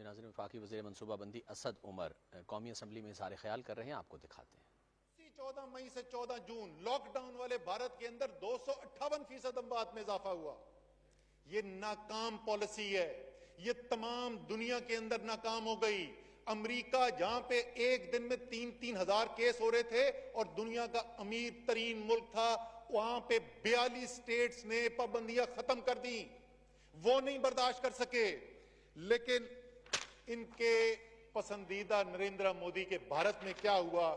जी नाज़रीन, वफाकी वज़ीर मनसूबाबंदी असद उमर कौमी असम्बली में इज़हार ख्याल कर रहे हैं, आपको दिखाते हैं। 14 मई से 14 जून लॉकडाउन वाले भारत के अंदर 258% अमवात में इजाफा हुआ। ये नाकाम पॉलिसी है, ये तमाम दुनिया के अंदर नाकाम हो गई। अमेरिका जहां पे एक दिन में 3-3 हजार केस हो रहे थे और दुनिया का अमीर तरीन मुल्क था, वहां पे 42 स्टेट्स ने पाबंदियां खत्म कर दी। वो नहीं बर्दाश्त कर सके, लेकिन इनके पसंदीदा नरेंद्र मोदी के भारत में क्या हुआ,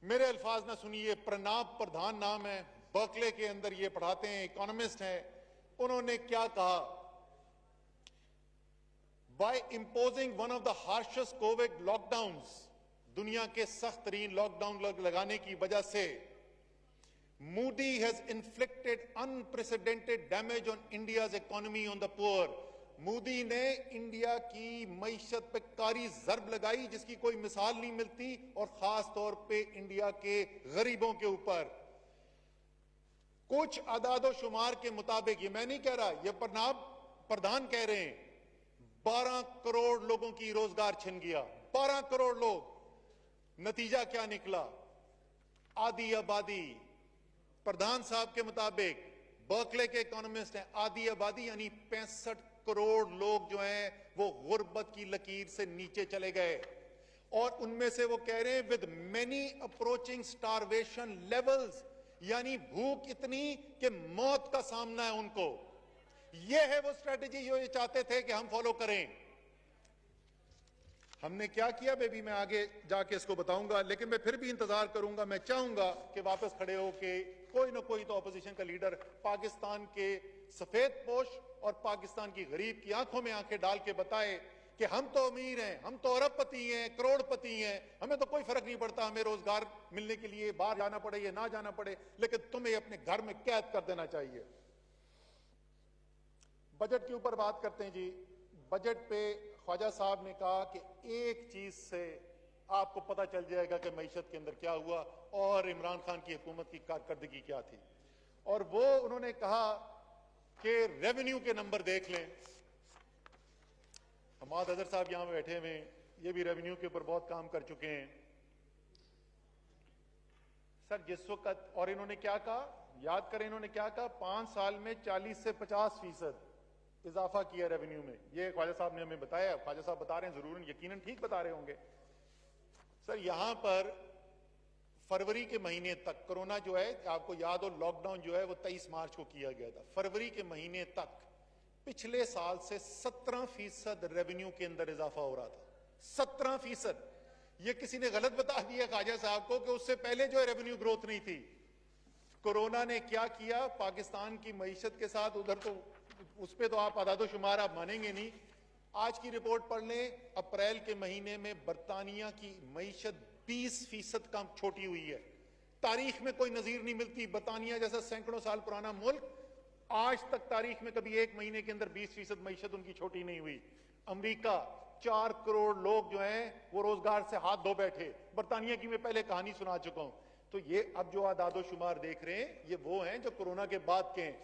मेरे अल्फाज ना सुनिए। प्रणब प्रधान नाम है, बर्कले के अंदर ये पढ़ाते हैं, इकोनॉमिस्ट हैं। उन्होंने क्या कहा, by imposing one of the harshest covid lockdowns, दुनिया के सख्त तरीन लॉकडाउन लगाने की वजह से Modi has inflicted unprecedented damage on India's economy on the poor. Modi ने इंडिया की मईशत पे कारी जरब लगाई जिसकी कोई मिसाल नहीं मिलती, और खास तौर पे इंडिया के गरीबों के ऊपर। कुछ आदादो शुमार के मुताबिक, ये मैं नहीं कह रहा, ये प्रणब प्रधान कह रहे हैं, 12 करोड़ लोगों की रोजगार छिन गया। 12 करोड़ लोग। नतीजा क्या निकला, आधी आबादी, प्रधान साहब के मुताबिक, बर्कले के इकोनॉमिस्ट हैं, आधी आबादी यानी 65 करोड़ लोग जो हैं वो गुर्बत की लकीर से नीचे चले गए। और उनमें से वो कह रहे हैं with many approaching starvation levels, यानी भूख इतनी कि मौत का सामना है उनको। ये है वो स्ट्रेटेजी जो ये चाहते थे कि हम फॉलो करें। हमने क्या किया बेबी, मैं आगे जाके इसको बताऊंगा, लेकिन मैं फिर भी इंतजार करूंगा। मैं चाहूंगा कि वापस खड़े हो के कोई ना कोई तो अपोजिशन का लीडर पाकिस्तान के सफेद पोश और पाकिस्तान की गरीब की आंखों में आंखें डाल के बताए कि हम तो अमीर हैं, हम तो अरबपति हैं, करोड़पति हैं, हमें तो कोई फर्क नहीं पड़ता, हमें रोजगार मिलने के लिए बाहर जाना पड़े या ना जाना पड़े, लेकिन तुम्हें अपने घर में कैद कर देना चाहिए। बजट के ऊपर बात करते हैं जी। बजट पे ख्वाजा साहब ने कहा कि एक चीज से आपको पता चल जाएगा कि मईशत के अंदर क्या हुआ और इमरान खान की हुकूमत की कारकर्दगी क्या थी, और वो उन्होंने कहा कि रेवेन्यू के नंबर देख लें। हमाद अजहर साहब यहां बैठे हुए, ये भी रेवेन्यू के ऊपर बहुत काम कर चुके हैं सर जिस वक्त। और इन्होंने क्या कहा, याद करें इन्होंने क्या कहा, 5 साल में 40 से 50% इजाफा किया रेवेन्यू में। ये ख्वाजा साहब ने हमें बताया, ख्वाजा साहब बता रहे हैं, जरूर यकीनन ठीक बता रहे होंगे सर। यहां पर फरवरी के महीने तक कोरोना जो है, आपको याद हो लॉकडाउन जो है वो 23 मार्च को किया गया था। फरवरी के महीने तक पिछले साल से 17% रेवेन्यू के अंदर इजाफा हो रहा था। 17%। ये किसी ने गलत बता दिया ख्वाजा साहब को कि उससे पहले जो है रेवेन्यू ग्रोथ नहीं थी। कोरोना ने क्या किया पाकिस्तान की मईशत के साथ, उधर तो उस पर तो आप आदादो शुमार आप मानेंगे नहीं। आज की रिपोर्ट पढ़ लें, अप्रैल के महीने में बरतानिया की मईशत 20% कम छोटी हुई है। तारीख में कोई नजीर नहीं मिलती। बरतानिया जैसा सैकड़ों साल पुराना मुल्क, आज तक तारीख में कभी एक महीने के अंदर 20% मईशत उनकी छोटी नहीं हुई। अमेरिका 4 करोड़ लोग जो हैं वो रोजगार से हाथ धो बैठे। बरतानिया की मैं पहले कहानी सुना चुका हूं। तो ये अब जो आदादो शुमार देख रहे हैं ये वो हैं जो कोरोना के बाद के हैं।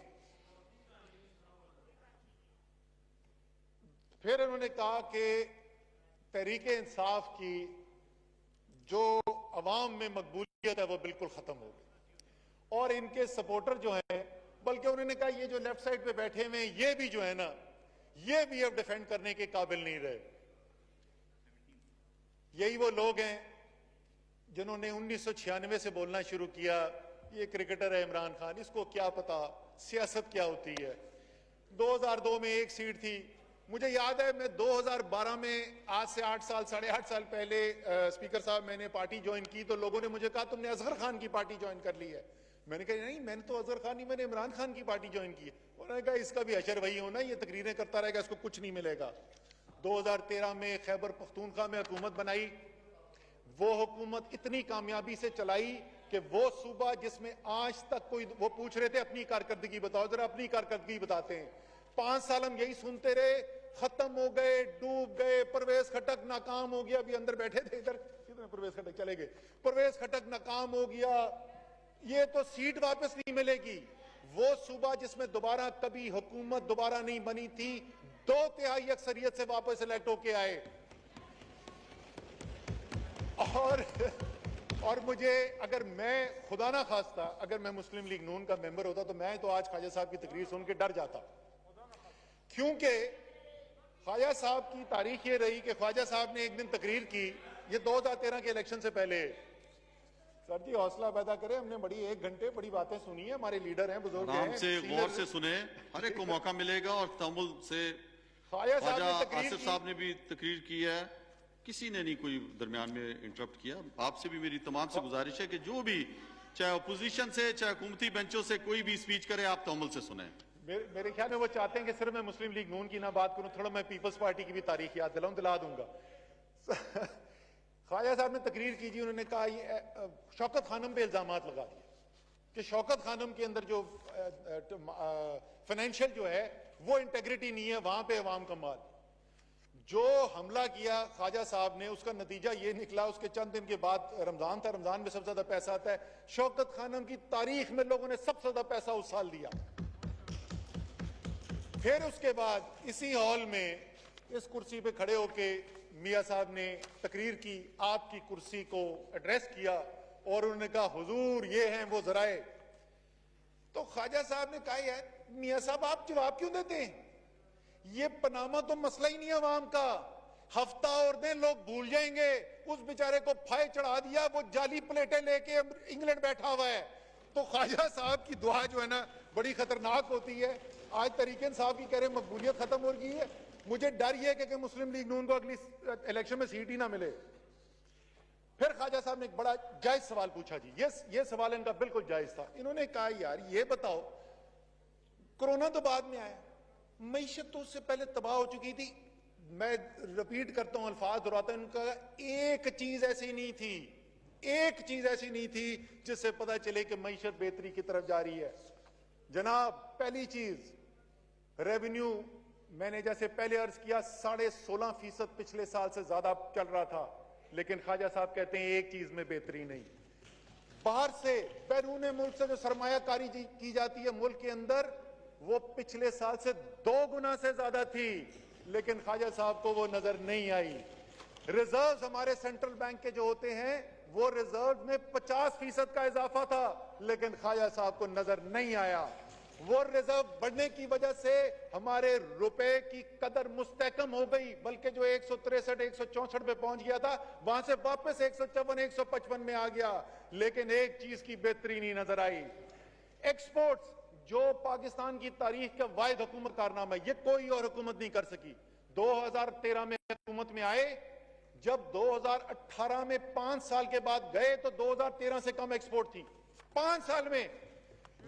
फिर उन्होंने कहा कि तहरीके इंसाफ की जो अवाम में मकबूलियत है वो बिल्कुल खत्म हो गई, और इनके सपोर्टर जो हैं, बल्कि उन्होंने कहा ये जो लेफ्ट साइड पे बैठे हुए हैं ये भी जो है ना, ये भी अब डिफेंड करने के काबिल नहीं रहे। यही वो लोग हैं जिन्होंने 1996 से बोलना शुरू किया ये क्रिकेटर है इमरान खान, इसको क्या पता सियासत क्या होती है। 2002 में एक सीट थी, मुझे याद है मैं 2012 में, आज से 8 साल 8.5 साल पहले स्पीकर साहब मैंने पार्टी ज्वाइन की तो लोगों ने मुझे कहा तुमने असगर खान की पार्टी ज्वाइन कर ली है। मैंने कहा नहीं, मैंने तो असगर खान नहीं, मैंने इमरान खान की पार्टी ज्वाइन की है। उन्होंने कहा इसका भी अशर वही होना, ये तकरीरें करता रहेगा, इसको कुछ नहीं मिलेगा। 2013 में खैबर पख्तूनख्वा में हुकूमत बनाई। वो हुकूमत इतनी कामयाबी से चलाई कि वो सूबा जिसमें आज तक कोई, वो पूछ रहे थे अपनी कारकर्दगी बताओ, जरा अपनी कारकर्दगी बताते हैं। 5 साल हम यही सुनते रहे, खत्म हो गए, डूब गए, परवेज खटक नाकाम हो गया। अभी अंदर बैठे थे इधर, परवेज खटक चले गए, परवेज खटक नाकाम हो गया, ये तो सीट वापस नहीं मिलेगी। वो सूबा जिसमें दोबारा कभी हुकूमत दोबारा नहीं बनी थी, 2/3 अक्सरियत से वापस इलेक्ट होके आए। और मुझे, अगर मैं खुदा ना खास्ता अगर मैं मुस्लिम लीग नून का मेंबर होता तो मैं तो आज ख्वाजा साहब की तकरीर सुन के डर जाता, क्योंकि ख्वाजा साहब की तारीख ये रही कि ख्वाजा साहब ने एक दिन तकरीर की, ये 2013 के इलेक्शन से पहले। सर जी हौसला पैदा करें, हमने बड़ी 1 घंटे बड़ी बातें सुनी है, हमारे लीडर हैं, बुजुर्ग हैं, आराम से गौर से सुने, हर एक को मौका मिलेगा और तमुल से। ख्वाजा ख्वाजा साहब आसिफ साहब ने भी तकरीर की है, किसी ने नहीं कोई दरमियान में इंटरप्ट किया। आपसे भी मेरी तमाम से गुजारिश है कि जो भी चाहे अपोजिशन से चाहे हुकूमती बेंचों से कोई भी स्पीच करे आप तमुल से सुने। मेरे ख्याल में वो चाहते हैं कि सिर्फ मैं मुस्लिम लीग नून की ना बात करूं, थोड़ा मैं पीपल्स पार्टी की भी तारीख याद दिला दूंगा। ख्वाजा साहब ने तकरीर की जी, उन्होंने कहा ये शौकत खानम पे इल्जामात लगा दिए कि शौकत खानम के अंदर जो फाइनेंशियल जो है वो इंटेग्रिटी नहीं है, वहां पे अवाम का माल। जो हमला किया ख्वाजा साहब ने, उसका नतीजा ये निकला, उसके चंद दिन के बाद रमजान था, रमजान में सबसे ज्यादा पैसा आता है। शौकत खानम की तारीख में लोगों ने सबसे ज्यादा पैसा उस साल दिया। फिर उसके बाद इसी हॉल में इस कुर्सी पे खड़े होके मियां साहब ने तकरीर की, आपकी कुर्सी को एड्रेस किया और उन्होंने कहा हुजूर ये हैं वो जराए। तो ख्वाजा साहब ने कहा यार मियां साहब आप जवाब क्यों देते हैं, ये पनामा तो मसला ही नहीं है अवाम का, हफ्ता और दिन लोग भूल जाएंगे। उस बेचारे को फाय चढ़ा दिया, वो जाली प्लेटें लेके इंग्लैंड बैठा हुआ है। तो ख्वाजा साहब की दुआ जो है ना बड़ी खतरनाक होती है। आज तरीके साहब की कह रहे मकबूलियत खत्म हो गई है, मुझे डर ये कि मुस्लिम लीग नून को अगली इलेक्शन में सीट ही ना मिले। फिर ख्वाजा साहब ने एक बड़ा जायज सवाल पूछा जी, ये सवाल इनका बिल्कुल जायज था। इन्होंने कहा यार ये बताओ, कोरोना तो बाद में आया, मईशत तो उससे पहले तबाह हो चुकी थी। मैं रिपीट करता हूं, अल्फाज दोहराता हूं, उनका एक चीज ऐसी नहीं थी, एक चीज ऐसी नहीं थी जिससे पता चले कि मईशत बेहतरी की तरफ जा रही है। जनाब पहली चीज रेवेन्यू, मैंने जैसे पहले अर्ज किया 16.5% पिछले साल से ज्यादा चल रहा था, लेकिन ख्वाजा साहब कहते हैं एक चीज में बेहतरी नहीं। बाहर से बैरून मुल्क से जो सरमायाकारी की जाती है मुल्क के अंदर, वो पिछले साल से 2 गुना से ज्यादा थी, लेकिन ख्वाजा साहब को वो नजर नहीं आई। रिजर्व्स हमारे सेंट्रल बैंक के जो होते हैं वो रिजर्व में 50% का इजाफा था, लेकिन ख्वाजा साहब को नजर नहीं आया। वो रिजर्व बढ़ने की वजह से हमारे रुपए की कदर मुस्तहकम हो गई, बल्कि जो 163 164 पे पहुंच गया था वहां से वापस 154 155 में आ गया, लेकिन एक चीज की बेहतरी नहीं नजर आई। एक्सपोर्ट्स जो पाकिस्तान की तारीख का वाहिद हुकूमत कारनामा है, ये कोई और हुकूमत नहीं कर सकी। 2013 में हुकूमत में आए, जब 2018 में 5 साल के बाद गए तो 2013 से कम एक्सपोर्ट थी। 5 साल में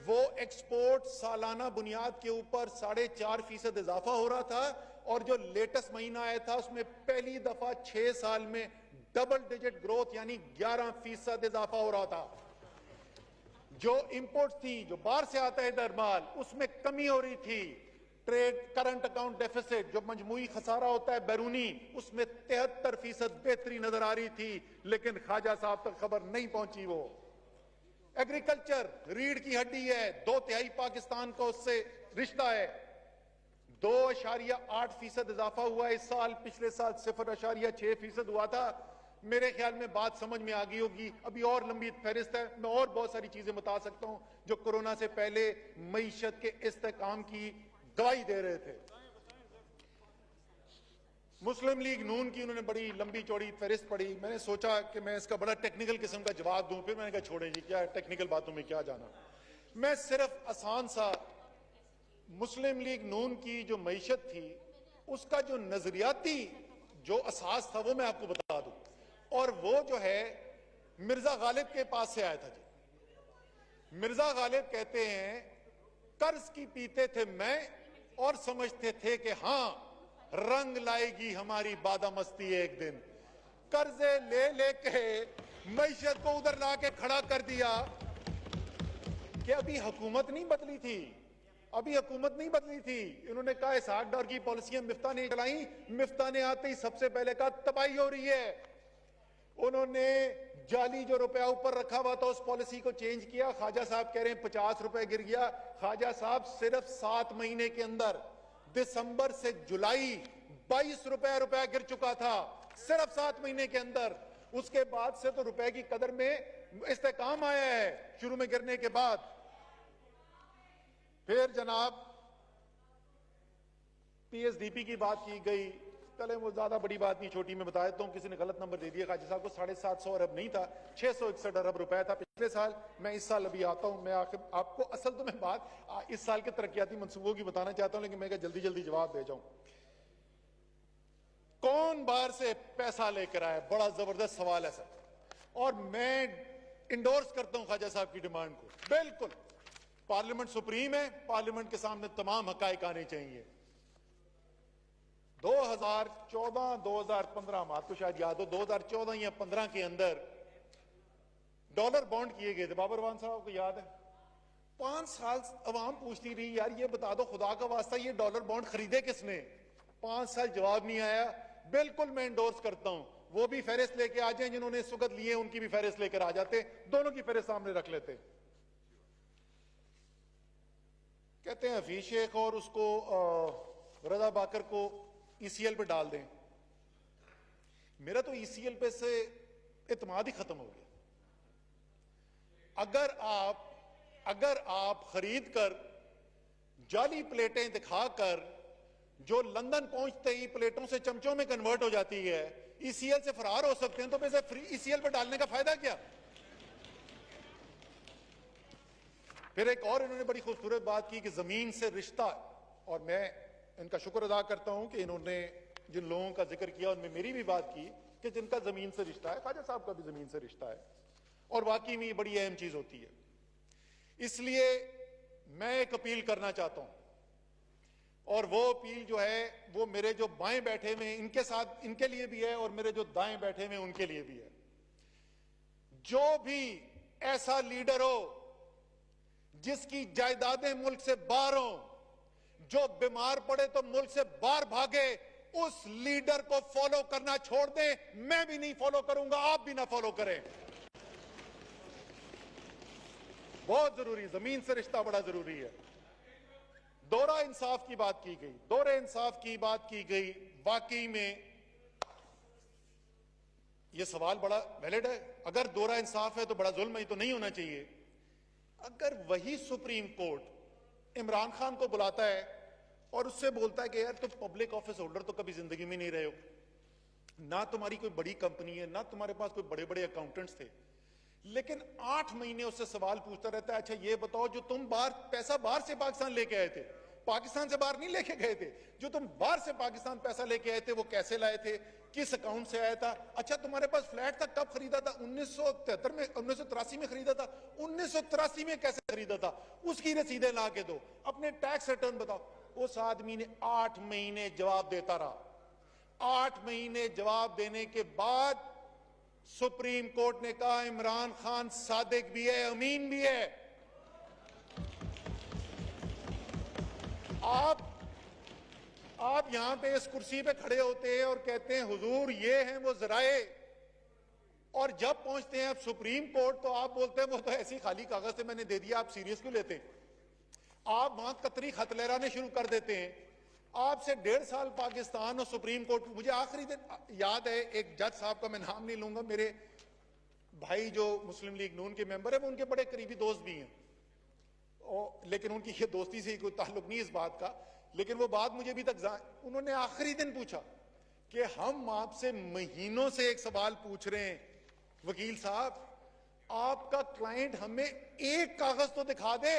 वो एक्सपोर्ट सालाना बुनियाद के ऊपर 4.5% इजाफा हो रहा था, और जो लेटेस्ट महीना आया था उसमें पहली दफा 6 साल में डबल डिजिट ग्रोथ यानी 11% इजाफा हो रहा था। जो इंपोर्ट थी, जो बाहर से आता है इधर माल, उसमें कमी हो रही थी। ट्रेड करंट अकाउंट डेफिसिट जो मजमूई खसारा होता है बैरूनी, उसमें 73% बेहतरी नजर आ रही थी, लेकिन ख्वाजा साहब तक खबर नहीं पहुंची। वो एग्रीकल्चर रीढ़ की हड्डी है, 2/3 पाकिस्तान का उससे रिश्ता है। 2.8% इजाफा हुआ इस साल, पिछले साल 0.6% हुआ था। मेरे ख्याल में बात समझ में आ गई होगी। अभी और लंबी फहरिस्त है, मैं और बहुत सारी चीजें बता सकता हूं जो कोरोना से पहले मईशत के इस्तेकाम की गवाही दे रहे थे। मुस्लिम लीग नून की उन्होंने बड़ी लंबी चौड़ी फहरिस्त पढ़ी। मैंने सोचा कि मैं इसका बड़ा टेक्निकल किस्म का जवाब दूं, फिर मैंने कहा छोड़ें जी, क्या टेक्निकल बातों में क्या जाना। मैं सिर्फ आसान सा मुस्लिम लीग नून की जो मईशत थी उसका जो नजरियाती जो असास था वो मैं आपको बता दूं, और वो जो है मिर्जा गालिब के पास से आया था जी। मिर्जा गालिब कहते हैं कर्ज की पीते थे मैं और समझते थे कि हां रंग लाएगी हमारी बादामस्ती एक दिन। कर्जे ले लेके मईशत को उधर ला के खड़ा कर दिया कि अभी हुकूमत नहीं बदली थी, अभी हुकूमत नहीं बदली थी। इन्होंने कहा इसहाक डार की पॉलिसियां मिफ्ता ने चलाई, मिफ्ता ने आते ही सबसे पहले कहा तबाही हो रही है। उन्होंने जाली जो रुपया ऊपर रखा हुआ था उस पॉलिसी को चेंज किया। ख्वाजा साहब कह रहे हैं 50 रुपए गिर गया। ख्वाजा साहब सिर्फ 7 महीने के अंदर दिसंबर से जुलाई 22 रुपया गिर चुका था सिर्फ 7 महीने के अंदर। उसके बाद से तो रुपए की कदर में इस्तेकाम आया है शुरू में गिरने के बाद। फिर जनाब पीएसडीपी की बात की गई, चले वो ज्यादा बड़ी बात नहीं, छोटी में बता देता हूं। किसी ने गलत नंबर दे दिया, काजी साहब को 750 अरब नहीं था, 661 अरब रुपए था पिछले साल। मैं इस साल अभी आता हूं, मैं आखिर आपको असल तो मैं बात इस साल के तरक्याती मंसूबों की बताना चाहता हूं, लेकिन मैं जल्दी जल्दी जवाब दे जाऊं। कौन बाहर से पैसा लेकर आया, बड़ा जबरदस्त सवाल है सर, और मैं इंडोर्स करता हूं ख्वाजा साहब की डिमांड को। बिल्कुल पार्लियामेंट सुप्रीम है, पार्लियामेंट के सामने तमाम हकायक आने चाहिए। 2014 2015 में आपको शायद याद हो, 2014 या 15 के अंदर डॉलर बॉन्ड किए गए थे, बाबर वान साहब को याद है। 5 साल अवाम पूछती रही, यार ये बता दो खुदा का वास्ता ये डॉलर बॉन्ड खरीदे किसने। 5 साल जवाब नहीं आया। बिल्कुल मैं इंडोर्स करता हूं, वो भी फहरिस्त लेके आ जाए जिन्होंने इस वक्त लिए, उनकी भी फहरिस्त लेकर आ जाते, दोनों की फहरिस्त सामने रख लेते। कहते हैं हफीज शेख और उसको रजा बाकर को ईसीएल पे डाल दें। मेरा तो ईसीएल पे से इत्मीनान ही खत्म हो गया। अगर आप खरीद कर जाली प्लेटें दिखाकर, जो लंदन पहुंचते ही प्लेटों से चमचों में कन्वर्ट हो जाती है, ईसीएल से फरार हो सकते हैं, तो वैसे फ्री ईसीएल पे डालने का फायदा क्या। फिर एक और इन्होंने बड़ी खूबसूरत बात की कि जमीन से रिश्ता, और मैं इनका शुक्र अदा करता हूं कि इन्होंने जिन लोगों का जिक्र किया उनमें मेरी भी बात की कि जिनका जमीन से रिश्ता है, ख्वाजा साहब का भी जमीन से रिश्ता है, और वाकई में ये बड़ी अहम चीज होती है। इसलिए मैं एक अपील करना चाहता हूं, और वो अपील जो है वो मेरे जो बाएं बैठे हुए इनके साथ, इनके लिए भी है, और मेरे जो दाएं बैठे हुए उनके लिए भी है। जो भी ऐसा लीडर हो जिसकी जायदादें मुल्क से बाहर हो, जो बीमार पड़े तो मुल्क से बाहर भागे, उस लीडर को फॉलो करना छोड़ दें। मैं भी नहीं फॉलो करूंगा, आप भी ना फॉलो करें। बहुत जरूरी, जमीन से रिश्ता बड़ा जरूरी है। दोहरा इंसाफ की बात की गई, दोहरे इंसाफ की बात की गई। वाकई में यह सवाल बड़ा वैलिड है। अगर दोहरा इंसाफ है तो बड़ा जुल्म है, तो नहीं होना चाहिए। अगर वही सुप्रीम कोर्ट इमरान खान को बुलाता है और उससे बोलता है कि यार तुम पब्लिक ऑफिस होल्डर तो कभी जिंदगी में नहीं रहे हो, ना तुम्हारी कोई बड़ी कंपनी है, ना तुम्हारे पास कोई बड़े बड़े अकाउंटेंट्स थे, लेकिन 8 महीने उससे सवाल पूछता रहता है, अच्छा ये बताओ जो तुम पैसा बाहर से पाकिस्तान लेके आए थे, पाकिस्तान से बाहर नहीं लेके गए थे, जो तुम बाहर से पाकिस्तान पैसा लेके आए थे वो कैसे लाए थे, किस अकाउंट से आया था। अच्छा तुम्हारे पास फ्लैट था, कब खरीदा था, 1973 में, 1983 में खरीदा था, 1983 में कैसे खरीदा था, उसकी रसीदें ला के दो, अपने टैक्स रिटर्न बताओ। उस आदमी ने 8 महीने जवाब देता रहा। 8 महीने जवाब देने के बाद सुप्रीम कोर्ट ने कहा इमरान खान सादिक भी है, अमीन भी है। आप यहां पे इस कुर्सी पे खड़े होते हैं और कहते हैं हुजूर ये हैं वो जराए, और जब पहुंचते हैं आप सुप्रीम कोर्ट तो आप बोलते हैं वो तो ऐसी खाली कागज से मैंने दे दिया, आप सीरियस क्यों लेते हैं। आप वहां कतरी खत लहराने शुरू कर देते हैं। आपसे 1.5 साल पाकिस्तान और सुप्रीम कोर्ट, मुझे आखिरी दिन याद है एक जज साहब का, मैं नाम नहीं लूंगा, मेरे भाई जो मुस्लिम लीग नून के मेंबर है वो उनके बड़े करीबी दोस्त भी हैं, लेकिन उनकी ये दोस्ती से कोई ताल्लुक नहीं इस बात का, लेकिन वो बात मुझे अभी तक, उन्होंने आखिरी दिन पूछा कि हम आपसे महीनों से एक सवाल पूछ रहे हैं वकील साहब, आपका क्लाइंट हमें एक कागज तो दिखा दे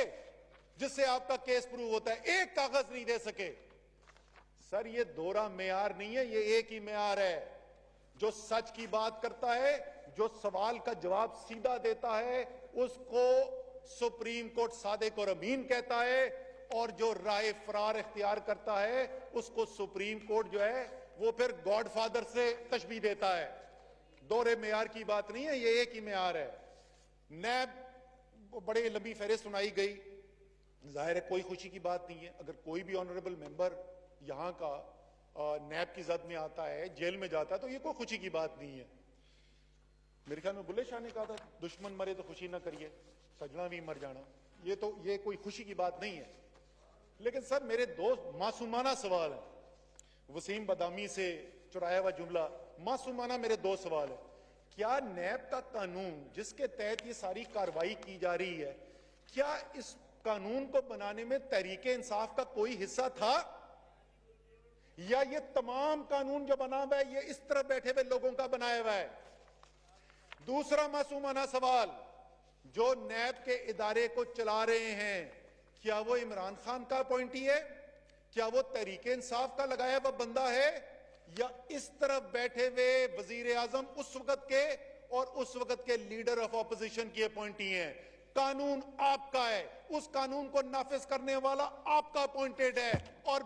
जिससे आपका केस प्रूव होता है, एक कागज नहीं दे सके। सर ये दोहरा मेयार नहीं है, ये एक ही मेयार है। जो सच की बात करता है, जो सवाल का जवाब सीधा देता है, उसको सुप्रीम कोर्ट सादिक और अमीन कहता है, और जो राय फरार इख्तियार करता है उसको सुप्रीम कोर्ट जो है वो फिर गॉडफादर से तशबीह देता है। दोहरे मेयार की बात नहीं है, ये एक ही मेयार है। नैब बड़े लंबी फहरिस्त सुनाई गई, जाहिर है कोई खुशी की बात नहीं है। अगर कोई भी ऑनरेबल मेंबर यहां का नैब की जद में आता है, जेल में जाता है, तो ये कोई खुशी की बात नहीं है। मेरे ख्याल में बुल्ले शाह ने कहा था दुश्मन मरे तो खुशी ना करिए, सजना भी मर जाना। ये कोई खुशी की बात नहीं है। लेकिन सर मेरे दो मासूमाना सवाल हैं, वसीम बदामी से चुराया हुआ जुमला, मासूमाना मेरे दो सवाल है। क्या नैब का कानून जिसके तहत ये सारी कार्रवाई की जा रही है, क्या इस कानून को बनाने में तहरीके इंसाफ का कोई हिस्सा था, या ये तमाम कानून जो बना हुआ है ये इस तरफ बैठे हुए लोगों का बनाया हुआ है? दूसरा मासूमाना सवाल, जो नैब के इदारे को चला रहे हैं, क्या वो इमरान खान का अपॉइंटी है? क्या वो तहरीके इंसाफ का लगाया हुआ बंदा है, या इस तरफ बैठे हुए वजीर आजम उस वक्त के और उस वक्त के लीडर ऑफ ऑपोजिशन की अपॉइंटी हैं? कानून आपका है, उस कानून को नाफिज करने वाला आपका अपॉइंटेड है, और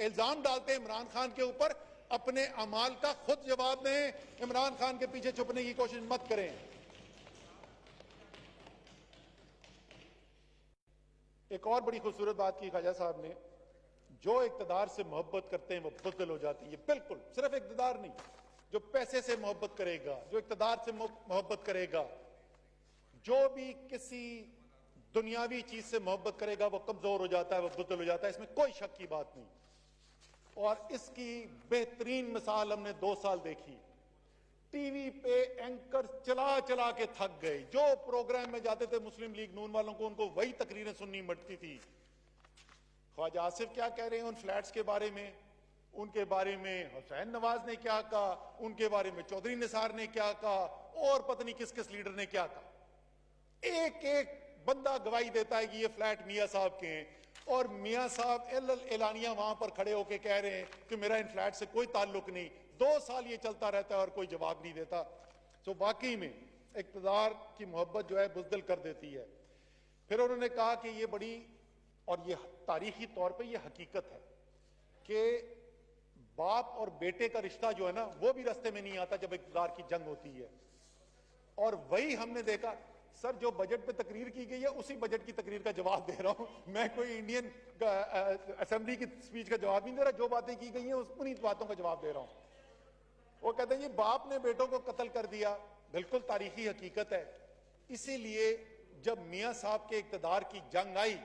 इल्जाम डालते हैं इमरान खान के ऊपर। अपने अमाल का खुद जवाब दें, इमरान खान के पीछे छुपने की कोशिश मत करें। एक और बड़ी खूबसूरत बात की ख्वाजा साहब ने, जो इक्तदार से मोहब्बत करते हैं वो बुज़दिल हो जाती है। बिल्कुल, सिर्फ इक्तदार नहीं, जो पैसे से मोहब्बत करेगा, जो इक्तदार से मोहब्बत करेगा, जो भी किसी दुनियावी चीज से मोहब्बत करेगा वो कमजोर हो जाता है, वो बुज़दिल हो जाता है, इसमें कोई शक की बात नहीं। और इसकी बेहतरीन मिसाल हमने 2 साल देखी। टीवी पे एंकर चला चला के थक गए, जो प्रोग्राम में जाते थे मुस्लिम लीग नून वालों को, उनको वही तकरीरें सुननी पड़ती थी। ख्वाजा आसिफ क्या कह रहे हैं उन फ्लैट्स के बारे में, उनके बारे में हुसैन नवाज ने क्या कहा, उनके बारे में चौधरी निसार ने क्या कहा, और पता नहीं किस किस लीडर ने क्या कहा। एक एक बंदा गवाही देता है कि ये फ्लैट मियां साहब के हैं, और मियां साहब एलानिया वहां पर खड़े होकर कह रहे हैं कि मेरा इन फ्लैट से कोई ताल्लुक नहीं। 2 साल ये चलता रहता है और कोई जवाब नहीं देता। तो वाकई में इक़्तिदार की मोहब्बत जो है बुज़दिल कर देती है। फिर उन्होंने कहा कि ये बड़ी, और ये तारीखी तौर पे ये हकीकत है कि बाप और बेटे का रिश्ता जो है ना, वो भी रास्ते में नहीं आता जब इक़्तिदार की जंग होती है। और वही हमने देखा। सर, जो बजट पे तकरीर की गई है उसी बजट की तकरीर का जवाब दे रहा हूं मैं, कोई इंडियन असेंबली की स्पीच का जवाब नहीं दे रहा। जो बातें की गई हैं उन्हीं बातों का जवाब दे रहा हूं। वो कहते हैं ये बाप ने बेटों को कत्ल कर दिया, बिल्कुल तारीखी हकीकत है। इसीलिए जब मियां साहब के इक़्तिदार की जंग आई,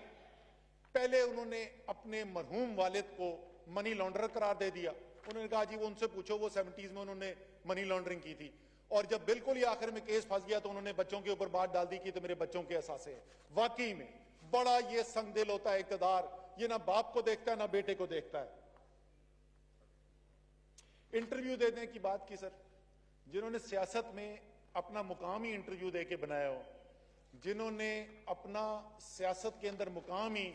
पहले उन्होंने अपने मरहूम वालिद को मनी लॉन्ड्रर करार दे दिया। उन्होंने कहा जी वो उनसे पूछो, वो 70s में उन्होंने मनी लॉन्ड्रिंग की थी। और जब बिल्कुल ही आखिर में केस फंस गया तो उन्होंने बच्चों के ऊपर बात डाल दी कि तो मेरे बच्चों के एहसास है। वाकई में बड़ा ये संगदिल होता है इक़्तिदार, ये ना बाप को देखता है ना बेटे को देखता है। इंटरव्यू देने की बात की सर, जिन्होंने सियासत में अपना मुकाम ही इंटरव्यू दे के बनाया हो, जिन्होंने अपना सियासत के अंदर मुकाम ही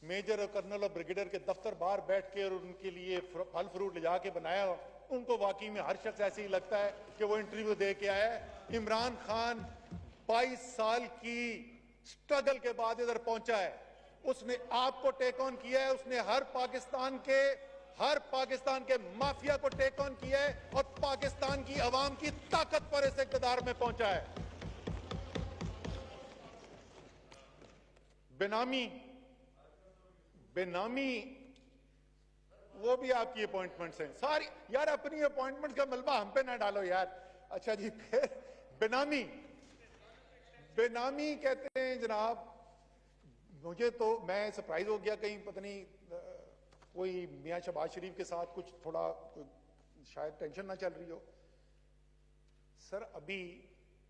मेजर और कर्नल और ब्रिगेडियर के दफ्तर बाहर बैठ के और उनके लिए फल फ्रूट ले जाके बनाया हो, उनको वाकई में हर शख्स ऐसे ही लगता है कि वो इंटरव्यू दे के आया है। इमरान खान 22 साल की स्ट्रगल के बाद इधर पहुंचा है। उसने आपको टेक ऑन किया है, उसने हर पाकिस्तान के माफिया को टेक ऑन किया है, और पाकिस्तान की अवाम की ताकत पर इस इक़्तिदार में पहुंचा है। बेनामी वो भी आपकी अपॉइंटमेंट्स हैं सारी। यार अपनी अपॉइंटमेंट का मलबा हम पे ना डालो यार। अच्छा जी, फिर बेनामी कहते हैं जनाब, मुझे तो मैं सरप्राइज हो गया, कहीं पता नहीं कोई मियां शहबाज शरीफ के साथ कुछ थोड़ा शायद टेंशन ना चल रही हो। सर अभी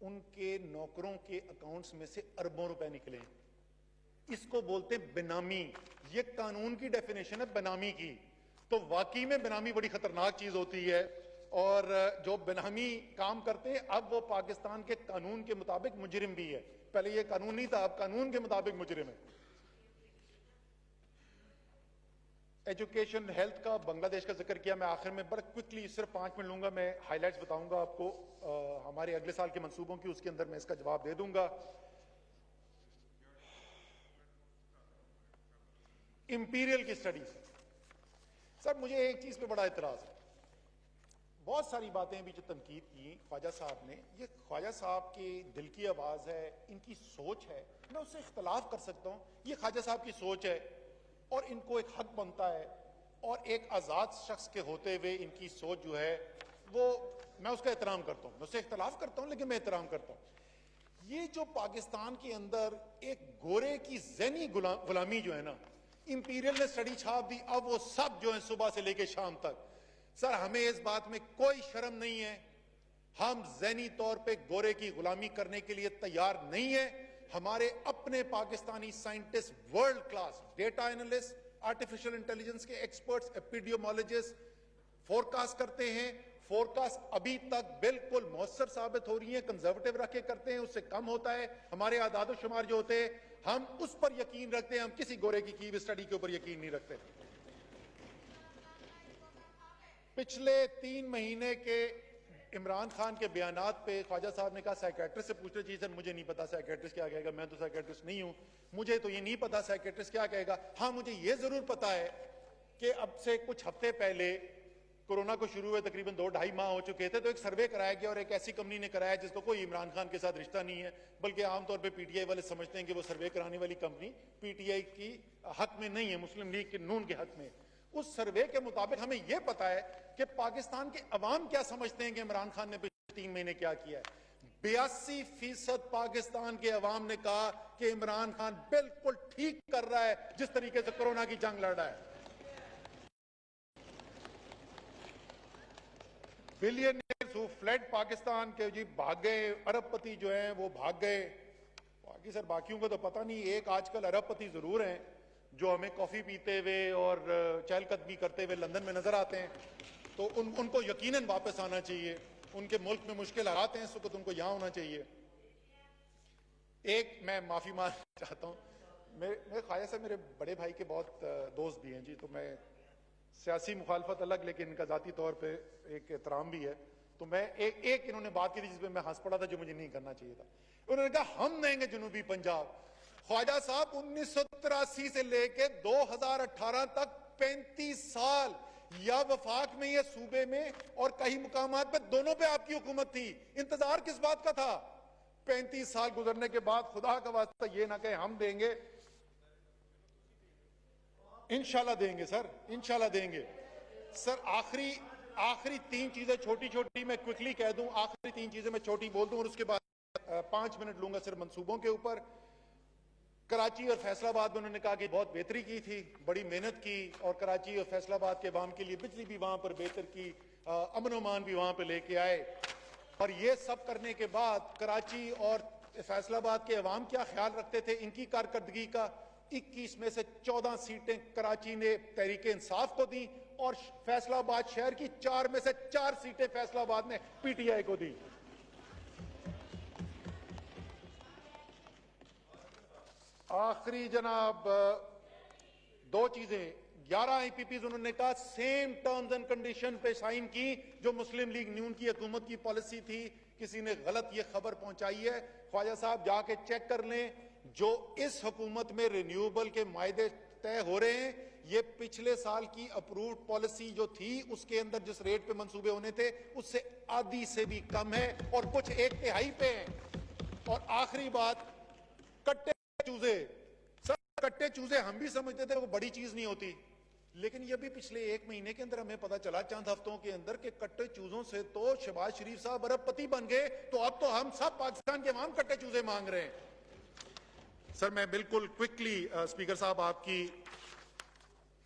उनके नौकरों के अकाउंट्स में से अरबों रुपए निकले, इसको बोलते हैं बेनामी। ये कानून की डेफिनेशन है बेनामी की। तो वाकई में बेनामी बड़ी खतरनाक चीज होती है, और जो बेनामी काम करते हैं अब वो पाकिस्तान के कानून के मुताबिक मुजरिम भी है। पहले ये कानून नहीं था, अब कानून के मुताबिक मुजरिम है। एजुकेशन हेल्थ का बांग्लादेश का जिक्र किया। मैं आखिर में बड़ा क्विकली सिर्फ 5 मिनट लूंगा, मैं हाईलाइट्स बताऊंगा आपको हमारे अगले साल के मंसूबों की, उसके अंदर मैं इसका जवाब दे दूंगा। इंपीरियल की स्टडीज, सर मुझे एक चीज पे बड़ा इतराज है। बहुत सारी बातें भी जो तनकीद की ख्वाजा साहब ने, ये ख्वाजा साहब की दिल की आवाज है, इनकी सोच है, मैं उससे इख्तलाफ कर सकता हूं। ये ख्वाजा साहब की सोच है और इनको एक हक बनता है, और एक आजाद शख्स के होते हुए इनकी सोच जो है वो मैं उसका एहतराम करता हूं। मैं उससे इख्तलाफ करता हूं लेकिन मैं एहतराम करता हूं। ये जो पाकिस्तान के अंदर एक गोरे की ज़हनी गुलामी जो है ना, इंपीरियल ने स्टडी छाप दी, अब वो सब जो है सुबह से लेके शाम तक। सर हमें इस बात में कोई शर्म नहीं है, हम ज़हनी तौर पे गोरे की गुलामी करने के लिए तैयार नहीं है। हमारे अपने Pakistani scientist world class data analyst, artificial intelligence के एक्सपर्ट्स, एपिडियोमोलॉजिस्ट फोरकास्ट करते हैं। फोरकास्ट अभी तक बिल्कुल मौसर साबित हो रही है, कंजर्वेटिव रखे करते हैं, उससे कम होता है। हमारे आदाद शुमार जो होते हैं हम उस पर यकीन रखते हैं, हम किसी गोरे की हुई स्टडी के ऊपर यकीन नहीं रखते। पिछले 3 महीने के इमरान खान के बयानात पे ख्वाजा साहब ने कहा साइकेट्रिस्ट से पूछना चाहिए। सर मुझे नहीं पता साइकेट्रिस्ट क्या कहेगा, मैं तो साइकेट्रिस्ट नहीं हूं, मुझे तो ये नहीं पता साइकेट्रिस्ट क्या कहेगा। हाँ मुझे ये जरूर पता है कि अब से कुछ हफ्ते पहले कोरोना को शुरू हुए तकरीबन 2-2.5 माह हो चुके थे, तो एक सर्वे कराया गया और एक ऐसी कंपनी ने कराया जिसको कोई इमरान खान के साथ रिश्ता नहीं है, बल्कि आमतौर पे पीटीआई वाले समझते हैं कि वो सर्वे कराने वाली कंपनी पीटीआई की हक में नहीं है, मुस्लिम लीग के नून के हक में। उस सर्वे के मुताबिक हमें यह पता है कि पाकिस्तान के अवाम क्या समझते हैं कि इमरान खान ने पिछले 3 महीने क्या किया है। 82% पाकिस्तान के अवाम ने कहा कि इमरान खान बिल्कुल ठीक कर रहा है जिस तरीके से कोरोना की जंग लड़ रहा है। बिलियनियर्स हु फ्लेड पाकिस्तान के जी भाग गए, अरबपति जो हैं वो भाग गए। बाकी सर बाकियों को तो पता नहीं, एक आजकल अरबपति जरूर हैं जो हमें कॉफी पीते हुए और चहलकदमी करते हुए लंदन में नजर आते हैं, तो उनको यकीनन वापस आना चाहिए। उनके मुल्क में मुश्किल हालात हैं इस वक्त, उनको यहां होना चाहिए। एक मैं माफी मांगना चाहता हूं, मेरे ख्याल से मेरे बड़े भाई के बहुत दोस्त भी हैं जी, तो मैं सियासी मुखालफत अलग लेकिन इनका जाती तौर पे एक एहतराम भी है। तो मैं एक इन्होंने बात की थी जिसमें मैं हंस पड़ा था, जो मुझे नहीं करना चाहिए था। उन्होंने कहा हम देंगे जनूबी पंजाब। ख्वाजा साहब 1983 से लेके 2018 तक 35 साल या वफाक में, ये सूबे में और कई मुकामात पे दोनों पे आपकी हुकूमत थी, इंतजार किस बात का था? 35 साल गुजरने के बाद खुदा का वास्ता ये ना कहे हम देंगे, इंशाल्लाह देंगे सर, इंशाल्लाह देंगे सर। आखिरी 3 चीजें छोटी छोटी मैं क्विकली कह दूं, आखिरी 3 चीजें मैं छोटी बोल दूं और उसके बाद 5 मिनट लूंगा सिर्फ मंसूबों के ऊपर। कराची और फैसलाबाद में उन्होंने कहा कि बहुत बेहतरी की थी, बड़ी मेहनत की, और कराची और फैसलाबाद के अवाम के लिए बिजली भी वहां पर बेहतर की, अमन अमान भी वहां पर लेके आए। और ये सब करने के बाद कराची और फैसलाबाद के अवाम क्या ख्याल रखते थे इनकी कारकर्दगी का? 21 में से 14 सीटें कराची ने तहरीक इंसाफ को दी और फैसलाबाद शहर की 4 में से 4 सीटें फैसलाबाद ने पीटीआई को दी। आखिरी जनाब 2 चीजें, 11 आईपीपीज उन्होंने कहा सेम टर्म्स एंड कंडीशन पे साइन की जो मुस्लिम लीग नून की हुकूमत की पॉलिसी थी। किसी ने गलत ये खबर पहुंचाई है, ख्वाजा साहब जाके चेक कर लें। जो इस हुकूमत में रिन्यूएबल के मायदे तय हो रहे हैं, ये पिछले साल की अप्रूव्ड पॉलिसी जो थी उसके अंदर जिस रेट पे मंसूबे होने थे उससे आधी से भी कम है और कुछ 1/3 पे हैं। और आखिरी बात, कट्टे चूजे, सर कट्टे चूजे हम भी समझते थे वो बड़ी चीज नहीं होती, लेकिन ये भी पिछले 1 महीने के अंदर हमें पता चला, चंद हफ्तों के अंदर, कि कट्टे चूजों से तो शहबाज शरीफ साहब अरबपति बन गए, तो अब तो हम सब पाकिस्तान के अवाम कट्टे चूजे मांग रहे हैं। सर मैं बिल्कुल क्विकली स्पीकर साहब आपकी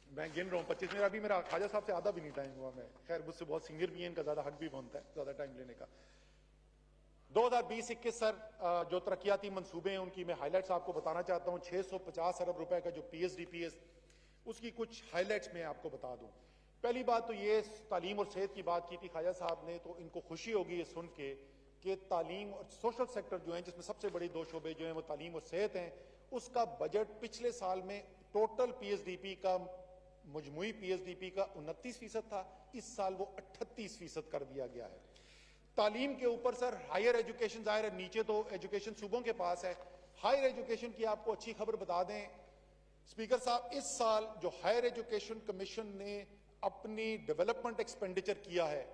मैं गिन रहा हूं 25 मिनट, अभी मेरा ख्वाजा साहब से आधा भी नहीं टाइम हुआ। मैं खैर मुझसे बहुत सीनियर भी है, इनका ज्यादा हक भी बनता है ज्यादा टाइम लेने का। 2020-21 सर जो तरक्याती मंसूबे हैं उनकी मैं हाईलाइट्स आपको बताना चाहता हूं। 650 अरब रुपए का जो पीएसडीपीएस, उसकी कुछ हाईलाइट्स मैं आपको बता दूं। पहली बात तो ये तालीम और सेहत की बात की थी ख्वाजा साहब ने, तो इनको खुशी होगी ये सुन के कि तालीम और सोशल सेक्टर जो है जिसमें सबसे बड़ी 2 शोबे जो हैं वो तालीम और सेहत हैं, उसका बजट पिछले साल में टोटल पीएसडीपी का, मजमूई पीएसडीपी का 29% था, इस साल वो 38% कर दिया गया है। तालीम के ऊपर सर हायर एजुकेशन, जाहिर है नीचे तो एजुकेशन सूबों के पास है, हायर एजुकेशन की आपको अच्छी खबर बता दें स्पीकर साहब, इस साल जो हायर एजुकेशन कमीशन ने अपनी डेवलपमेंट एक्सपेंडिचर किया है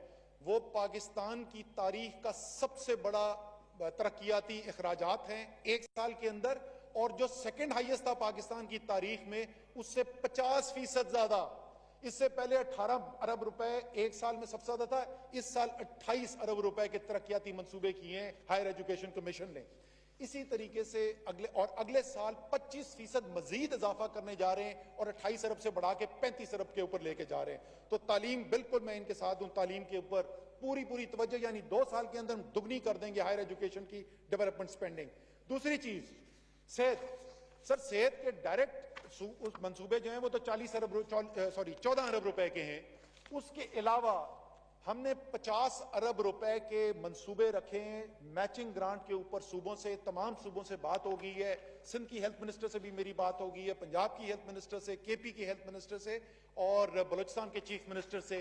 वो पाकिस्तान की तारीख का सबसे बड़ा तरक्याती अखराजात हैं 1 साल के अंदर, और जो सेकंड हाईएस्ट था पाकिस्तान की तारीख में उससे 50% ज्यादा। इससे पहले 18 अरब रुपए 1 साल में सबसे ज्यादा था, इस साल 28 अरब रुपए के तरक्याती मंसूबे किए हैं हायर एजुकेशन कमीशन ने। इसी तरीके से अगले साल 25% मजीद इजाफा करने जा रहे हैं और 28 अरब से बढ़ा के 35 अरब के ऊपर लेके जा रहे हैं। तो तालीम, बिल्कुल मैं इनके साथ हूं, तालीम के ऊपर पूरी तवज्जो, यानी 2 साल के अंदर हम दुगनी कर देंगे हायर एजुकेशन की डेवलपमेंट स्पेंडिंग। दूसरी चीज सेहत। सर, सेहत के डायरेक्ट मंसूबे जो हैं वो तो 14 अरब रुपए के हैं। उसके अलावा हमने 50 अरब रुपए के मंसूबे रखे हैं मैचिंग ग्रांट के ऊपर सूबों से। तमाम सूबों से बात हो गई है, सिंध की हेल्थ मिनिस्टर से भी मेरी बात हो गई है, पंजाब की हेल्थ मिनिस्टर से, केपी की हेल्थ मिनिस्टर से और बलूचिस्तान के चीफ मिनिस्टर से।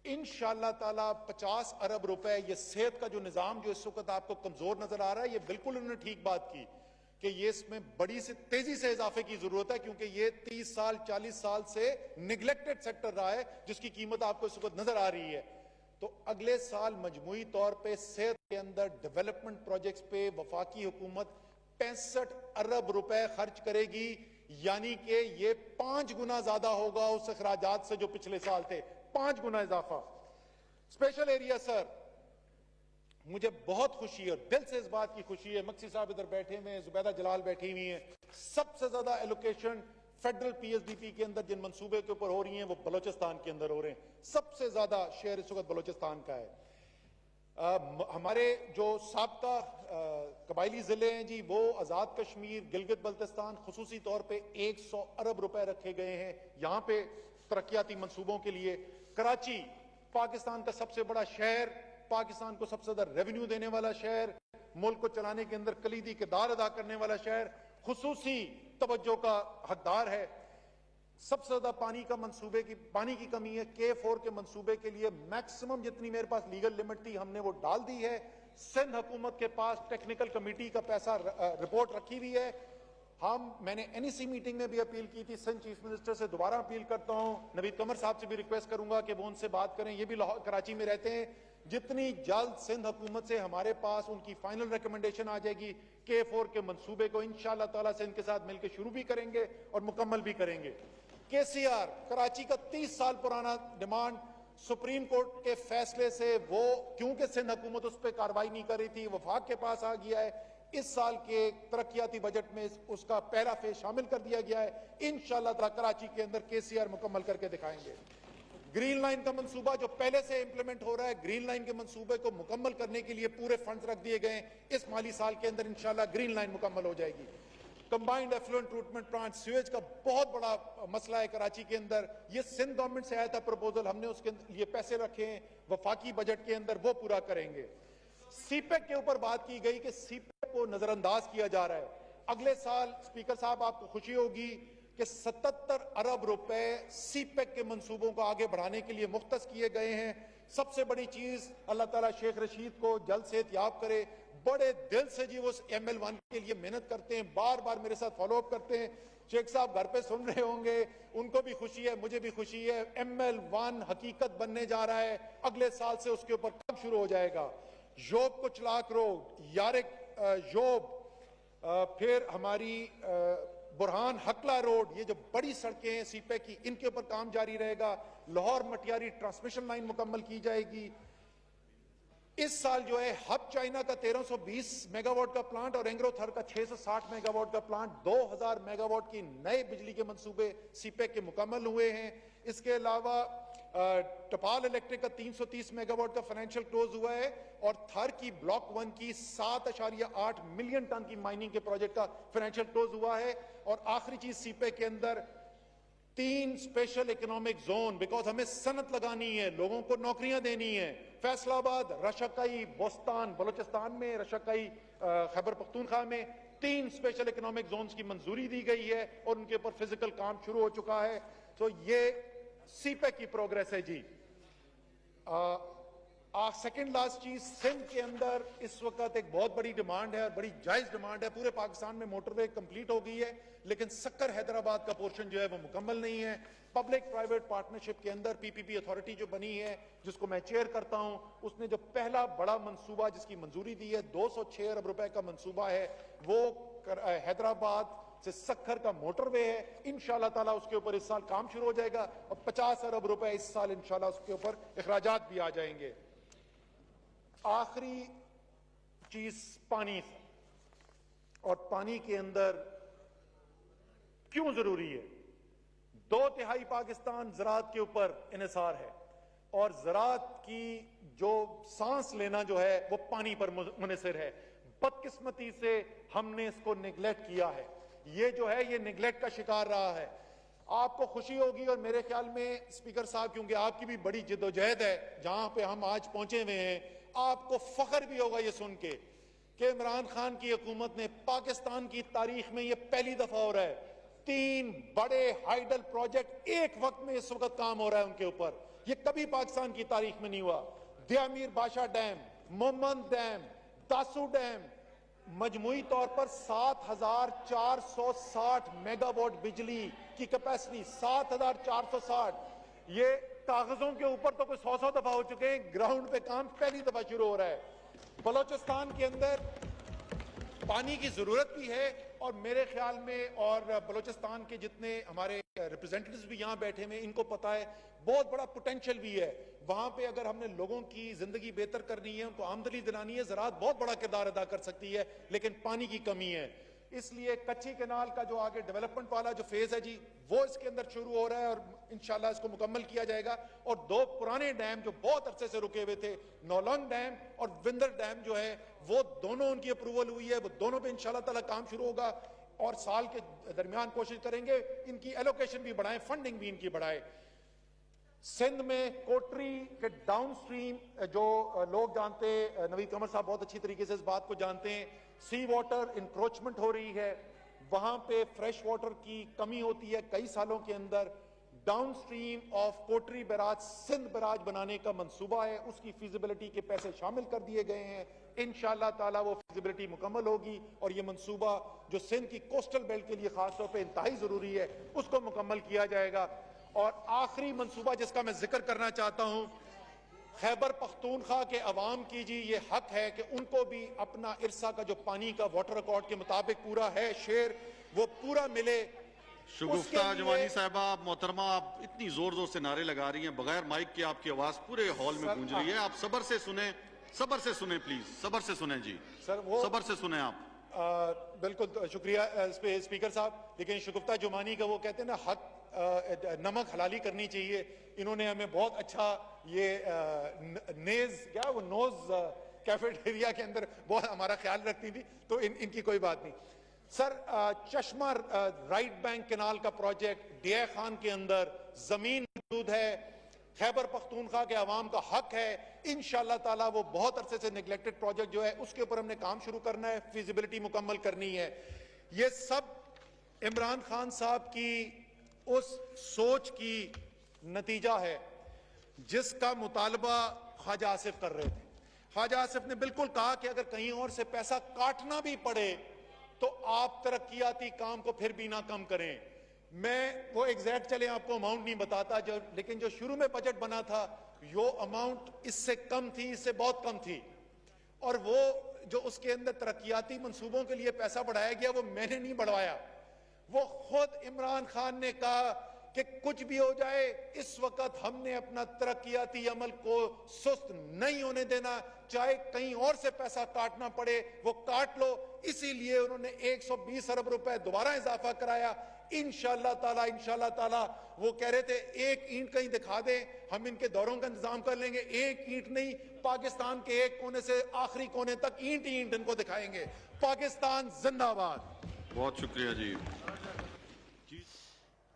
इंशाअल्लाह ताला 50 अरब रुपए, ये सेहत का जो निजाम जो इस वक्त आपको कमजोर नजर आ रहा है, ये बिल्कुल उन्होंने ठीक बात की कि ये इसमें बड़ी से तेजी से इजाफे की जरूरत है, क्योंकि ये 30 साल 40 साल से निगलेक्टेड सेक्टर रहा है जिसकी कीमत आपको इस वक्त नजर आ रही है। तो अगले साल मजमूई तौर पे सेहत के अंदर डेवलपमेंट प्रोजेक्ट्स पे वफाकी हुकूमत 65 अरब रुपए खर्च करेगी, यानी कि ये 5 गुना ज्यादा होगा उस अखराजात से जो पिछले साल थे, 5 गुना इजाफा। स्पेशल एरिया सर, मुझे बहुत खुशी है, दिल से इस बात की खुशी है, मक्सी साहब इधर बैठे हुए हैं, जुबैदा जलाल बैठी हुई हैं, सबसे ज्यादा एलोकेशन फेडरल पीएसडीपी के अंदर जिन मंसूबे के ऊपर हो रही हैं वो बलोचिस्तान के अंदर हो रहे हैं। सबसे ज्यादा शेयर इस वक्त बलोचिस्तान का है। हमारे जो साबका कबायली जिले हैं जी, वो आजाद कश्मीर, गिलगित बल्तिस्तान, खुसूसी तौर पे 100 अरब रुपए रखे गए हैं यहां पे तरक्याती मंसूबों के लिए। कराची पाकिस्तान का सबसे बड़ा शहर, पाकिस्तान को सबसे ज्यादा रेवेन्यू देने वाला शहर, मुल्क को चलाने के अंदर कलीदी किरदार अदा करने वाला शहर, खुसूसी तवज्जो का हकदार है। सबसे ज्यादा पानी की कमी है। K4 के मंसूबे के लिए मैक्सिमम जितनी मेरे पास लीगल लिमिट थी हमने वो डाल दी है। सिंध हुकूमत के पास टेक्निकल कमेटी का पैसा रिपोर्ट रखी हुई है। मैंने NEC मीटिंग में भी अपील की थी, सिंध चीफ मिनिस्टर से दोबारा अपील करता हूं, नवीद कमर साहब से भी रिक्वेस्ट करूंगा कि वो उनसे बात करें, ये भी कराची में रहते हैं। जितनी जल्द सिंध हुकूमत से हमारे पास उनकी फाइनल रिकमेंडेशन आ जाएगी, K4 के मंसूबे को इंशाअल्लाह ताला से इनके साथ मिलकर शुरू भी करेंगे और मुकम्मल भी करेंगे। KCR कराची का 30 साल पुराना डिमांड, सुप्रीम कोर्ट के फैसले से वो, क्योंकि सिंध हुकूमत उस पर कार्रवाई नहीं कर रही थी, वफाक के पास आ गया है। इस साल के तरक्याती बजट में उसका पहला फेज शामिल कर दिया गया है। इंशाअल्लाह ताला कराची के अंदर KCR मुकम्मल करके दिखाएंगे। ग्रीन लाइन का मंसूबा जो पहले से इंप्लीमेंट हो रहा है, ग्रीन लाइन के मंसूबे को मुकम्मल करने के लिए पूरे फंड्स रख दिए गए। इस माली साल के अंदर इंशाल्लाह ग्रीन लाइन मुकम्मल हो जाएगी। Combined effluent treatment plant, sewage का बहुत बड़ा मसला है कराची के अंदर। ये सिंध गवर्नमेंट से आया था प्रपोजल, हमने उसके लिए पैसे रखे हैं, वफाकी बजट के अंदर वो पूरा करेंगे। सीपेक के ऊपर बात की गई कि सीपेक को नजरअंदाज किया जा रहा है। अगले साल स्पीकर साहब आपको खुशी होगी कि 77 अरब रुपए सीपेक के मंसूबों को आगे बढ़ाने के लिए मुख्तस किए गए हैं। सबसे बड़ी चीज, अल्लाह ताला शेख रशीद को जल्द सेहतयाब करे। बड़े दिल से जी वो ML1 के लिए मेहनत करते हैं, बार बार मेरे साथ फॉलो अप करते हैं। शेख साहब घर पे सुन रहे होंगे, उनको भी खुशी है, मुझे भी खुशी है। ML1 हकीकत बनने जा रहा है, अगले साल से उसके ऊपर काम शुरू हो जाएगा। योब कुचलाक रोड, यारिक योब, फिर हमारी बुरहान हकला रोड, ये जो बड़ी सड़कें हैं सीपेक की, इनके ऊपर काम जारी रहेगा। लाहौर मटियारी ट्रांसमिशन लाइन मुकम्मल की जाएगी। इस साल जो है हब चाइना का 1320 मेगावाट का प्लांट और एंग्रोथर का 660 मेगावाट का प्लांट, 2000 मेगावाट की नए बिजली के मंसूबे सीपेक के मुकम्मल हुए हैं। इसके अलावा टपाल इलेक्ट्रिक का 330 मेगावाट का फाइनेंशियल क्लोज हुआ है और थर की ब्लॉक 1 की 7.8 मिलियन टन की माइनिंग के प्रोजेक्ट का फाइनेंशियल क्लोज हुआ है। और आखिरी चीज सीपेक के अंदर 3 स्पेशल इकोनॉमिक जोन, बिकॉज हमें सनत लगानी है, लोगों को नौकरियां देनी है। फैसलाबाद, रशकाई, बोस्तान बलोचिस्तान में, रशकाई खैबर पख्तूनख्वा में 3 स्पेशल इकोनॉमिक जोन्स की मंजूरी दी गई है और उनके ऊपर फिजिकल काम शुरू हो चुका है। तो ये सीपेक की प्रोग्रेस है जी। सेकंड लास्ट चीज, सिंध के अंदर इस वक्त एक बहुत बड़ी डिमांड है और बड़ी जायज डिमांड है। पूरे पाकिस्तान में मोटरवे कंप्लीट हो गई है, लेकिन सक्कर हैदराबाद का पोर्शन जो है वो मुकम्मल नहीं है। पब्लिक प्राइवेट पार्टनरशिप के अंदर PPP अथॉरिटी जो बनी है, जिसको मैं चेयर करता हूं, उसने जो पहला बड़ा मंसूबा जिसकी मंजूरी दी है, 206 अरब रुपए का मंसूबा है, वो हैदराबाद से सक्खर का मोटरवे है। इंशाल्लाह ताला उसके ऊपर इस साल काम शुरू हो जाएगा और 50 अरब रुपए इस साल इंशाल्लाह उसके ऊपर अखराजात भी आ जाएंगे। आखिरी चीज पानी। और पानी के अंदर क्यों जरूरी है। 2/3 पाकिस्तान ज़राअत के ऊपर इन्हिसार है और ज़राअत की जो सांस लेना जो है वो पानी पर मुनहसर है। बदकिस्मती से हमने इसको निगलेक्ट किया है, ये जो है ये निगलेक्ट का शिकार रहा है। आपको खुशी होगी और मेरे ख्याल में स्पीकर साहब, क्योंकि आपकी भी बड़ी जिद्दोजहद है जहां पे हम आज पहुंचे हुए हैं, आपको फख्र भी होगा ये सुन के कि इमरान खान की हुकूमत ने पाकिस्तान की तारीख में ये पहली दफा हो रहा है 3 बड़े हाइडल प्रोजेक्ट एक वक्त में इस वक्त काम हो रहा है उनके ऊपर। ये कभी पाकिस्तान की तारीख में नहीं हुआ। दियामीर बादशाह डैम, मोमन डैम, दासू डैम, मजमूई तौर पर 7,460 मेगावाट बिजली की कैपेसिटी, 7,460। ये कागजों के ऊपर तो कोई 100 दफा हो चुके हैं, ग्राउंड पे काम पहली दफा शुरू हो रहा है। बलोचिस्तान के अंदर पानी की जरूरत भी है और मेरे ख्याल में, और बलोचिस्तान के जितने हमारे रिप्रेजेंटेटिव्स भी यहां बैठे हुए इनको पता है, बहुत बड़ा पोटेंशियल भी है वहां पे। अगर हमने लोगों की जिंदगी बेहतर करनी है, उनको आमदनी दिलानी है, ज़राअत बहुत बड़ा किरदार अदा कर सकती है, लेकिन पानी की कमी है। इसलिए कच्ची कैनाल का जो आगे डेवलपमेंट वाला जो फेज है जी, वो इसके अंदर शुरू हो रहा है और इंशाल्लाह इसको मुकम्मल किया जाएगा। और 2 पुराने डैम जो बहुत अरसे से रुके हुए थे, नौलंग डैम और विंदर डैम जो है, वो दोनों उनकी अप्रूवल हुई है, वो दोनों पे इंशाल्लाह ताला काम शुरू होगा और साल के दरमियान कोशिश करेंगे इनकी एलोकेशन भी बढ़ाएं, फंडिंग भी इनकी बढ़ाए। सिंध में कोटरी के डाउन स्ट्रीम जो लोग जानते, नवीद कमर साहब बहुत अच्छी तरीके से इस बात को जानते हैं, सी वाटर इंक्रोचमेंट हो रही है, वहां पे फ्रेश वाटर की कमी होती है कई सालों के अंदर। Downstream of Kotri barrage Sindh barrage बनाने का मंसूबा है, उसकी फिजिबिलिटी के पैसे शामिल कर दिए गए हैं। इंशाअल्लाह ताला वो फिजिबिलिटी मुकम्मल होगी और ये मंसूबा जो सिंध की कोस्टल बेल्ट के लिए खासतौर पर इंतहाई जरूरी है, उसको मुकम्मल किया जाएगा। और आखिरी मंसूबा जिसका मैं जिक्र करना चाहता हूं, खैबर पख्तूनख्वा के अवाम की जी ये हक है कि उनको भी अपना इरसा का जो पानी का वाटर रिकॉर्ड के मुताबिक पूरा है शेर, वो पूरा मिले। शगुफ्ता जवानी साहबा, मोहतरमा, आप इतनी जोर जोर से नारे लगा रही हैं, बगैर माइक की आपकी आवाज पूरे हॉल में गूंज रही है। आप सबर से सुने, सबर से सुने प्लीज, सबर से सुने जी सर, वो सबर से सुने आप। बिल्कुल शुक्रिया स्पीकर साहब, लेकिन शगुफ्ता जुमानी का वो कहते हैं ना, हक नमक हलाली करनी चाहिए। इन्होंने हमें बहुत अच्छा ये नोज कैफेटेरिया के अंदर बहुत हमारा ख्याल रखती थी, तो इनकी कोई बात नहीं। सर, चश्मा राइट बैंक कैनाल का प्रोजेक्ट डिया खान के अंदर जमीन मौजूद है, खैबर पख्तूनख्वा के अवाम का हक है। इंशाअल्लाह ताला वो बहुत अरसे से नेग्लेक्टेड प्रोजेक्ट जो है उसके ऊपर हमने काम शुरू करना है, फिजिबिलिटी मुकम्मल करनी है। ये सब इमरान खान साहब की उस सोच की नतीजा है जिसका मुतालबा ख्वाजा आसिफ कर रहे थे। ख्वाजा आसिफ ने बिल्कुल कहा कि अगर कहीं और से पैसा काटना भी पड़े तो आप तरक्याती काम को फिर भी ना कम करें। मैं वो एग्जैक्ट चले आपको अमाउंट नहीं बताता, लेकिन जो शुरू में बजट बना था यो अमाउंट इससे कम थी, इससे बहुत कम थी। और वो जो उसके अंदर तरक्याती मंसूबों के लिए पैसा बढ़ाया गया वो मैंने नहीं बढ़वाया, वो खुद इमरान खान ने कहा कि कुछ भी हो जाए इस वक्त हमने अपना तरक्याती अमल को सुस्त नहीं होने देना, चाहे कहीं और से पैसा काटना पड़े वो काट लो। इसीलिए उन्होंने 120 अरब रुपए दोबारा इजाफा कराया। इंशाअल्लाह ताला वो कह रहे थे एक ईंट कहीं दिखा दे, हम इनके दौरों का इंतजाम कर लेंगे। एक ईंट नहीं, पाकिस्तान के एक कोने से आखिरी कोने तक ईंट ही ईंट इनको दिखाएंगे। पाकिस्तान जिंदाबाद। बहुत शुक्रिया जी।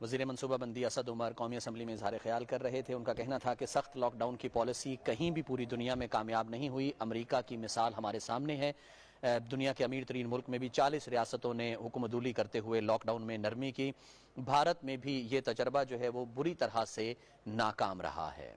वज़ीर मनसूबाबंदी असद उमर कौमी असम्बली में इजहार ख्याल कर रहे थे। उनका कहना था कि सख्त लॉकडाउन की पॉलिसी कहीं भी पूरी दुनिया में कामयाब नहीं हुई। अमरीका की मिसाल हमारे सामने है। दुनिया के अमीर तरीन मुल्क में भी 40 रियासतों ने हुकूमतदूली करते हुए लॉकडाउन में नरमी की। भारत में भी ये तजर्बा जो है वो बुरी तरह से नाकाम रहा है।